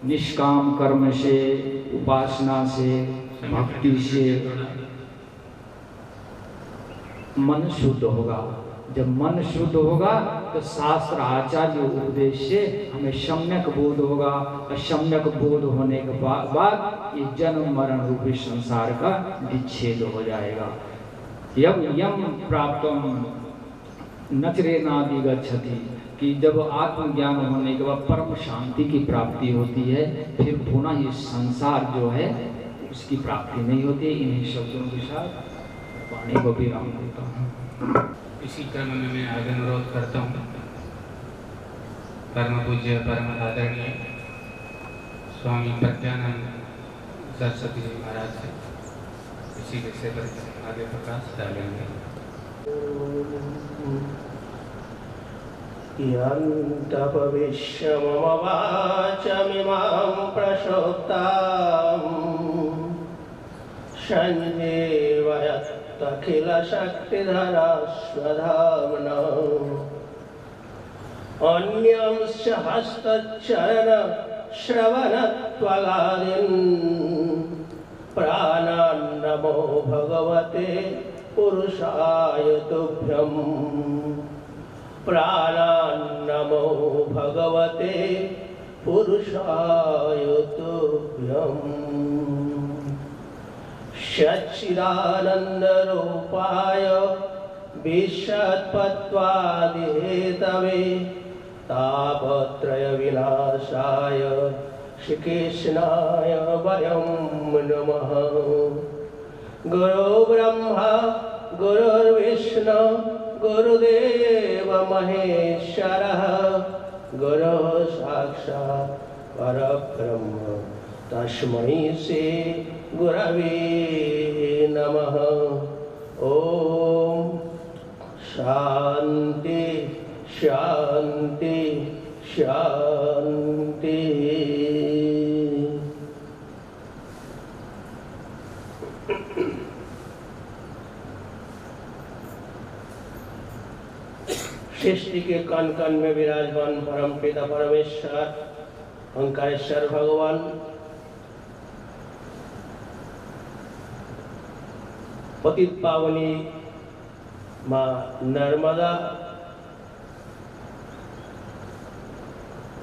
निष्काम कर्म से, उपासना से, भक्ति से मन शुद्ध होगा। जब मन शुद्ध होगा तो शास्त्र आचार्य उपदेश से हमें सम्यक बोध होगा, और सम्यक बोध होने के बाद ये जन्म मरण रूपी संसार का विच्छेद हो जाएगा। यम यम प्राप्तम नचरेनादि गच्छति, कि जब आत्मज्ञान होने के बाद परम शांति की प्राप्ति होती है, फिर पुनः ये संसार जो है उसकी प्राप्ति नहीं होती। इन्हीं शब्दों के साथ वाणी को विराम देता हूँ। इसी क्रम में मैं आगे अनुरोध करता हूँ परम पूज्य परम आदरणीय स्वामी प्रज्ञानंद सरस्वती जी महाराज से इसी विषय पर आगे प्रकाश डालेंगे। यन्तपविश्य मम वाचमिमां प्रसोक्तां सञ्जीवयत्यखिलशक्तिधरस्वधाम्ना अन्यांश्च हस्तचरणश्रवणत्वगादीन् प्राणान् नमो भगवते पुरुषाय तुभ्यम्। प्राणान् नमो भगवते पुरुषाय तुभ्यम्। सच्चिदानन्दरूपाय विश्वोत्पत्त्यादिहेतवे तापत्रयविनाशाय श्रीकृष्णाय वयं नमः। गुरु ब्रह्मा गुरुर्विष्णु गुरुदेव महेश्वरः गुरुः साक्षात् परब्रह्म तस्मै श्री गुरवे नमः। ओम शांति शांति शांति। सृष्टि के कण कण में विराजमान परम पिता परमेश्वर ओंकारेश्वर भगवान पतित पावनी माँ नर्मदा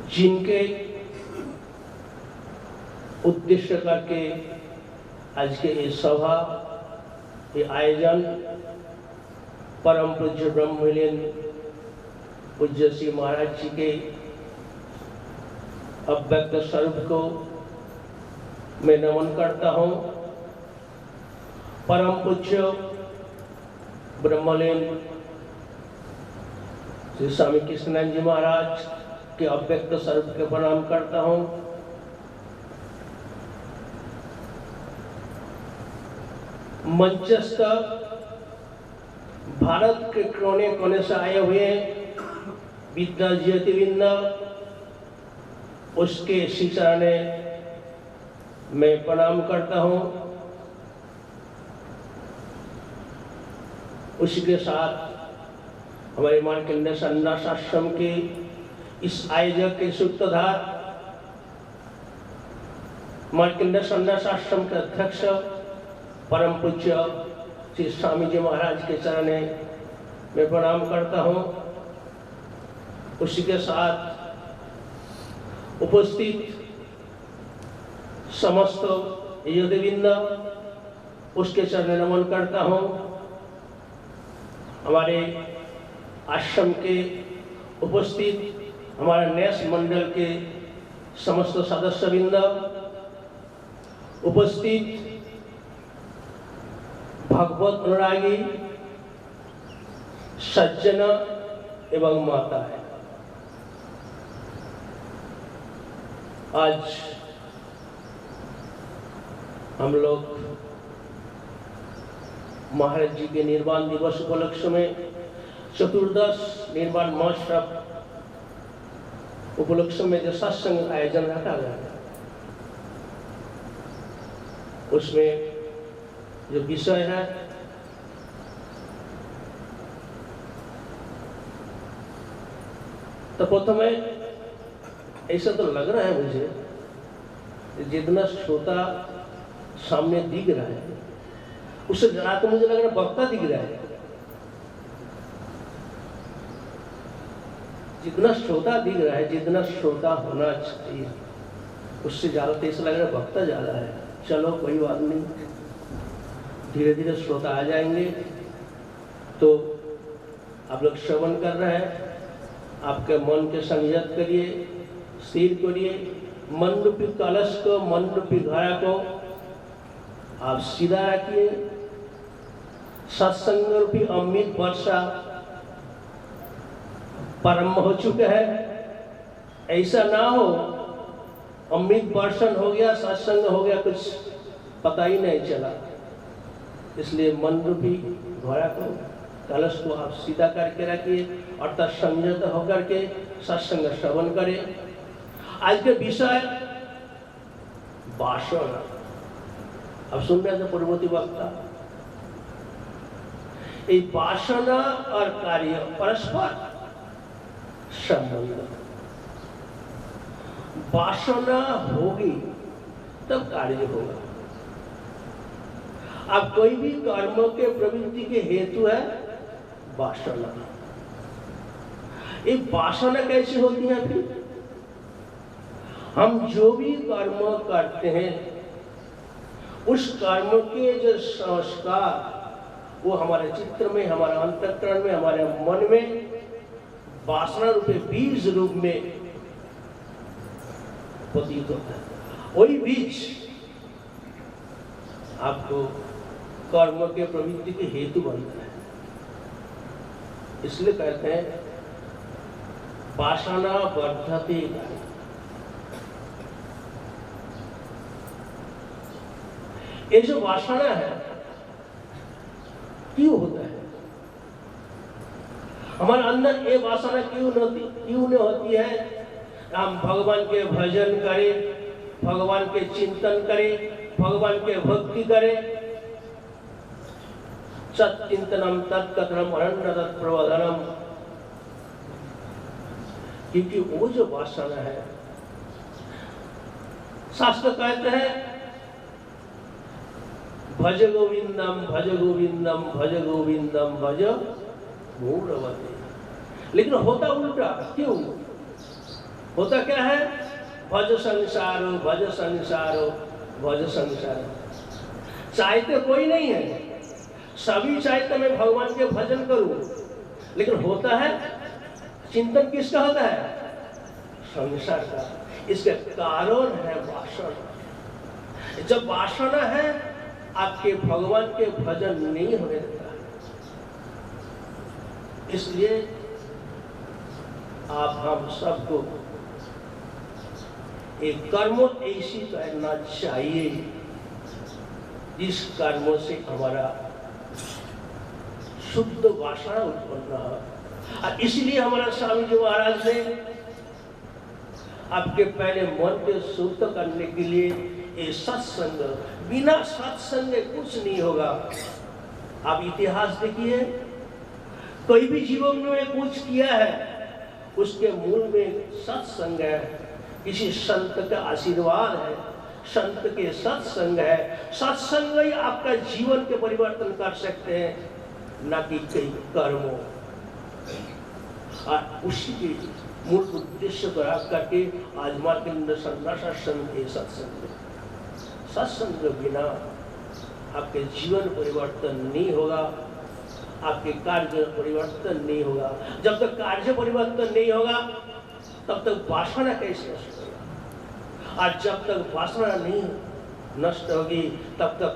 जिनके उद्देश्य करके आज के ये सभा, ये आयोजन परम पूज्य ब्रह्मलीन पूज्य श्री महाराज जी के अव्यक्त स्वरूप को मैं नमन करता हूँ। परम पूज्य ब्रह्मलीन श्री स्वामी कृष्णानंद जी महाराज के अव्यक्त स्वरूप के प्रणाम करता हूँ। मंचस्थ भारत के कोने कोने से आए हुए विद्या ज्योतिविंद, उसके शिक्षाने मैं प्रणाम करता हूँ। उसी के साथ हमारे मार्कंडेय संन्यास आश्रम के इस आयोजक के सूत्रधार मार्कंडेय संन्यास आश्रम के अध्यक्ष परम पूज्य श्री स्वामी जी महाराज के चरणे मैं प्रणाम करता हूँ। उसी के साथ उपस्थित समस्त योगविंद, उसके चरणे नमन करता हूँ। हमारे आश्रम के उपस्थित हमारे न्यास मंडल के समस्त सदस्यवृंद, उपस्थित भगवत अनुरागी सज्जन एवं माता है। आज हम लोग महाराज जी के निर्वाण दिवस उपलक्ष्य में चतुर्दश निर्वाण महोत्सव उपलक्ष्य में जो सत्संग आयोजन रखा गया है, उसमें जो विषय है तो प्रथम ऐसा तो लग रहा है मुझे जितना श्रोता सामने दिख रहा है उससे ज्यादा तो मुझे लग रहा है वक्ता दिख रहा है। जितना श्रोता दिख रहा है, जितना श्रोता होना चाहिए, उससे ज्यादा तो ऐसा लग रहा है वक्ता ज्यादा है। चलो कोई बात नहीं, धीरे धीरे श्रोता आ जाएंगे। तो आप लोग श्रवण कर रहे हैं, आपके मन के संयत करिए, स्थिर करिए। मन रूपी कलश को, मन रूपी घड़ा को आप सीधा रखिए। सत्संग रूपी अमृत वर्षा प्रारंभ हो चुका है। ऐसा ना हो अमृत वर्षण हो गया, सत्संग हो गया, कुछ पता ही नहीं चला। इसलिए मन रूपी घोड़ा को, कलश को आप सीधा करके रखिए और तब संयत होकर के सत्संग श्रवण करें। आज के विषय वासना। अब सुन रहे थे पूर्ववर्ती वक्ता, ये वासना और कार्य परस्पर संबंध। वासना होगी तब कार्य होगा। अब कोई भी कर्म के प्रवृत्ति के हेतु है वासना। ये वासना कैसे होती है? फिर हम जो भी कर्म करते हैं उस कर्म के जो संस्कार वो हमारे चित्र में, हमारे अंतःकरण में, हमारे मन में वासना रूपे बीज रूप में प्रतीत होता है। वही बीज आपको कर्म के प्रवृत्ति के हेतु बनता है। इसलिए कहते हैं वासना वर्धते। ये जो वासना है क्यों होता है? हमारे अंदर ये वासना क्यों नहीं होती है? हम भगवान के भजन करें, भगवान के चिंतन करें, भगवान के भक्ति करें, सच्चिंतनम तत्कथनम अनन्य तत्प्रवधनम। क्योंकि वो जो वासना है, शास्त्र कहते हैं भज गोविंदम भज गोविंदम भज गोविंदम भज मूढ़वते। लेकिन होता उल्टा। क्यों होता क्या है? भज संसारो भज संसारो भज संसारो। चाहते कोई नहीं है, सभी चाहते मैं भगवान के भजन करूं, लेकिन होता है चिंतन किसका होता है? संसार का। इसका कारण है वासना। जब वासना है आपके भगवान के भजन नहीं होने देता। इसलिए आप हम सबको एक कर्म ऐसी करना चाहिए जिस कर्मों से हमारा शुद्ध वासना उत्पन्न हो। और इसलिए हमारा स्वामी जी महाराज ने आपके पहले मन को शुद्ध करने के लिए ये सत्संग, बिना सत्संग कुछ नहीं होगा। आप इतिहास देखिए, कोई भी जीवन में कुछ किया है उसके मूल में सत्संग है, किसी संत का आशीर्वाद है, संत के सत्संग है। सत्संग ही आपका जीवन के परिवर्तन कर सकते हैं, न कि कई कर्मों। और उसी के मूल उद्देश्य को रख करके आज मार्केंद्र सत्संग के सत्संग के बिना आपके जीवन परिवर्तन नहीं होगा, आपके कार्य परिवर्तन नहीं होगा। जब तक कार्य परिवर्तन नहीं होगा तब तक वासना कैसे नष्ट होगा? और जब तक वासना नहीं नष्ट होगी तब तक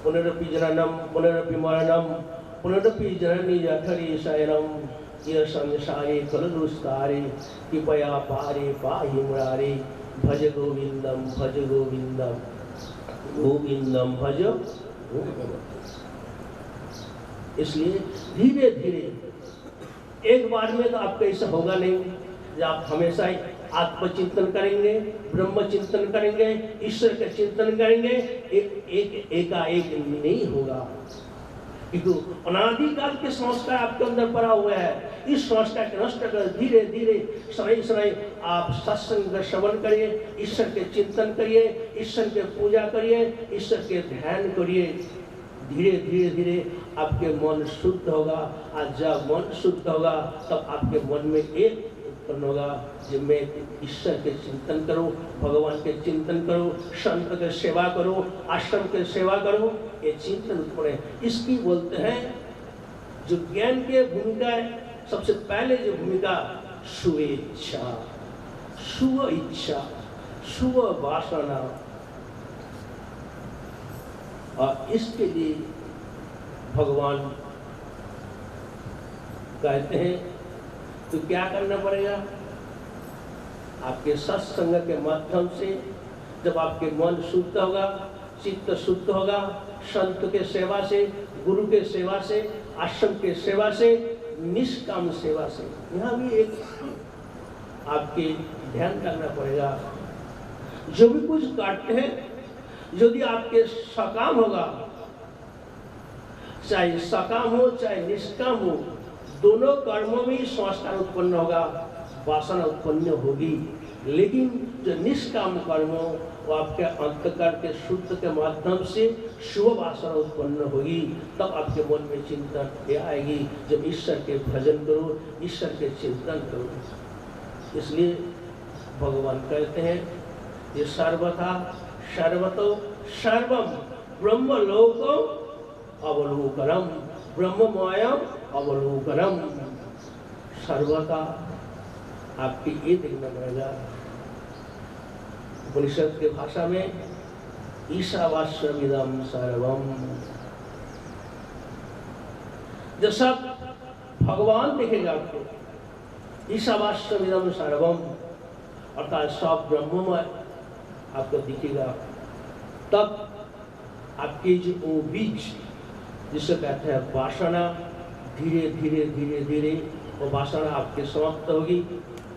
पुनरपि जननम पुनरपि मरणम पुनरपि जननी जठरी शयनम यह संसारे कलदुस्तारे कृपया पारे पाहि मुरारे भज गोविंदम भज गोविंदम गोविंदम भज गोविंदम। इसलिए धीरे धीरे एक बार में तो आपका ऐसा होगा नहीं। जब आप हमेशा ही आत्मचिंतन करेंगे, ब्रह्म चिंतन करेंगे, ईश्वर का चिंतन करेंगे, एकाएक नहीं होगा। क्योंकि अनादिकाल के संस्कार आपके अंदर पड़ा हुआ है। इस संस्कार के नष्ट कर धीरे धीरे समय आप सत्संग का श्रवण करिए, ईश्वर के चिंतन करिए, ईश्वर के पूजा करिए, ईश्वर के ध्यान करिए। धीरे धीरे धीरे आपके मन शुद्ध होगा। और जब मन शुद्ध होगा तब आपके मन में एक उत्पन्न होगा कि मैं ईश्वर के चिंतन करूं, भगवान के चिंतन करूं, संत के सेवा करूं, आश्रम के सेवा करूं। ये चिंतन उत्पन्न है। इसकी बोलते हैं जो ज्ञान के भूमिका है, सबसे पहले जो भूमिका शुभेच्छा, शुभ इच्छा, शुभ वासना। और इसके लिए भगवान कहते हैं तो क्या करना पड़ेगा? आपके सत्संग के माध्यम से जब आपके मन शुद्ध होगा, चित्त शुद्ध होगा, संत के सेवा से, गुरु के सेवा से, आश्रम के सेवा से, निष्काम सेवा से, यहाँ भी एक आपके ध्यान करना पड़ेगा। जो भी कुछ करते हैं यदि आपके सकाम होगा, चाहे सकाम हो चाहे निष्काम हो, दोनों कर्मों में संस्कार उत्पन्न होगा, वासना उत्पन्न होगी। लेकिन जो निष्काम कर्म हो वो आपके अंतःकरण के शुद्ध के माध्यम से शुभ वासना उत्पन्न होगी। तब आपके मन में चिंतन ये आएगी जब ईश्वर के भजन करो, ईश्वर के चिंतन करो। इसलिए भगवान कहते हैं ये सर्वथा सर्वतो सर्वम ब्रह्मलोको अवलोकनम ब्रह्ममयम अवलोकनम। सर्वथा आपकी ये देखना पड़ेगा। उपनिषद के भाषा में ईशावास्यमिदं सर्वम, जब सब भगवान देखेगा आपको, ईशावास्यमिदं सर्वम अर्थात सब ब्रह्ममय आपको दिखेगा। तब आपके जो वो बीज जिसे कहते हैं वासना, धीरे धीरे धीरे धीरे वो वासना आपके समाप्त होगी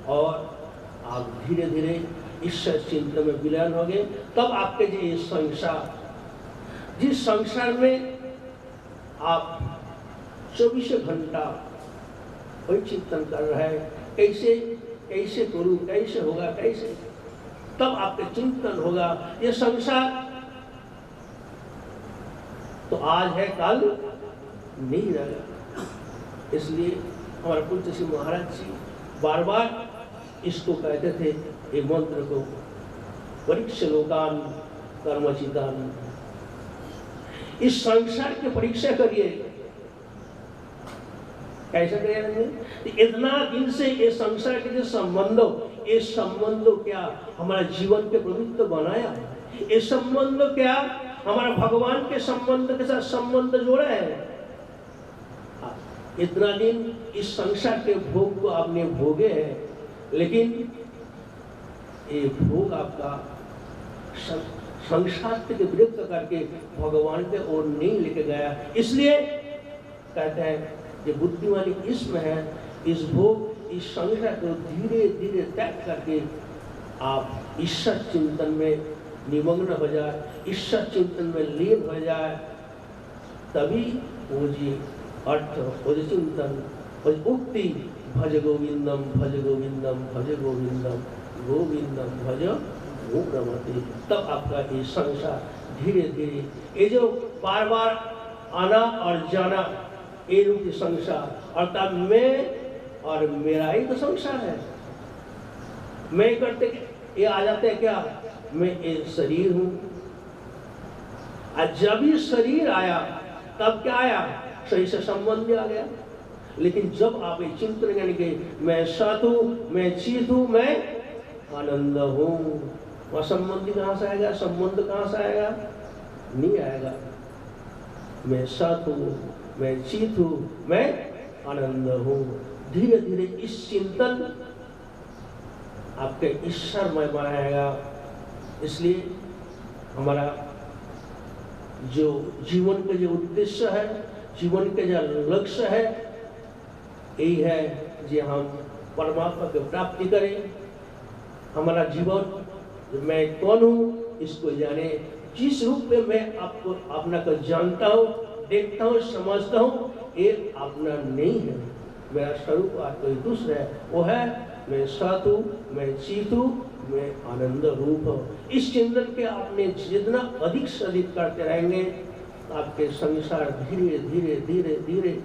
और आप धीरे धीरे ईश्वर चिंतन में विलीन होंगे। तब आपके जो ये संसार, जिस संसार में आप 24 घंटा वही चिंतन कर रहे हैं, कैसे कैसे करूं, कैसे होगा, कैसे, तब आपके चिंतन होगा। ये संसार तो आज है कल नहीं रहेगा। इसलिए हमारे पूज्य श्री महाराज जी बार बार इसको कहते थे, ये मंत्र को, परीक्षा लोकान कर्मचितान। इस संसार की परीक्षा करिए। कैसे करिए? इतना दिन से ये संसार के जो संबंधों, ये संबंधों क्या हमारा जीवन के पवित्र बनाया? ये संबंध क्या हमारा भगवान के संबंध के साथ संबंध जोड़ा है? इतना दिन इस संसार के भोग को आपने भोगे हैं, लेकिन ये भोग आपका संसार के विरुद्ध करके भगवान के ओर नहीं लेके गया। इसलिए कहते हैं कि बुद्धिमानी इसमें है, इस भोग, इस संसार को धीरे धीरे त्याग करके आप ईश्वर चिंतन में निमग्न हो जाए, ईश्वर चिंतन में लीन हो जाए, तभी वो जी अर्थ, वो जो चिंतन, वो उक्ति, भज गोविंदम भज गोविंदम भज गोविंदम गोविंदम भज गोप्रमति, तब आपका ये संसार धीरे धीरे, ये जो बार बार आना और जाना, ये रूपी संसार, और तब मैं और मेरा ही तो संसार है। मैं करते ये आ जाते हैं क्या? मैं एक शरीर हूं। जब ही शरीर आया तब क्या आया? शरीर से संबंध आ गया। लेकिन जब आप ये चिंतन करेंगे मैं सत हूं, मैं चित हूं, मैं आनंद हूं, वह संबंध कहां से आएगा? संबंध कहां से आएगा? नहीं आएगा। मैं सत हूं, मैं चित हूं, मैं आनंद हूं। धीरे धीरे इस चिंतन आपके ईश्वरमय बनाएगा। इसलिए हमारा जो जीवन का जो उद्देश्य है, जीवन के जो लक्ष्य है, यही है कि हम परमात्मा की प्राप्ति करें। हमारा जीवन, मैं कौन हूँ इसको जाने। जिस रूप में मैं आपको अपना को जानता हूँ, देखता हूँ, समझता हूँ, ये अपना नहीं है। मेरा स्वरूप आज कोई दूसरा है। वो है मैं सत हूँ, मैं चित हूँ, मैं आनंद रूप हूँ। इस चिंतन के आपने जितना अधिक से अधिक करते रहेंगे, आपके संसार धीरे धीरे धीरे धीरे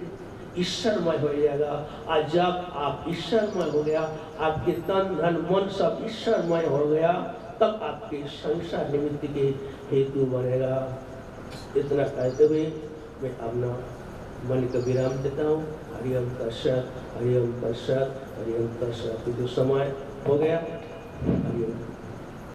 ईश्वरमय हो जाएगा। आज जब आप ईश्वरमय हो गया, आपके तन धन मन सब ईश्वरमय हो गया, तब आपके संसार निमित्त के हेतु बनेगा। इतना कहते हुए मैं अपना मन का विराम देता हूँ। हरिओम तत्सत, हरिओम तत्सत, हरिओम तत्सत। जो समय हो गया, हरिओम।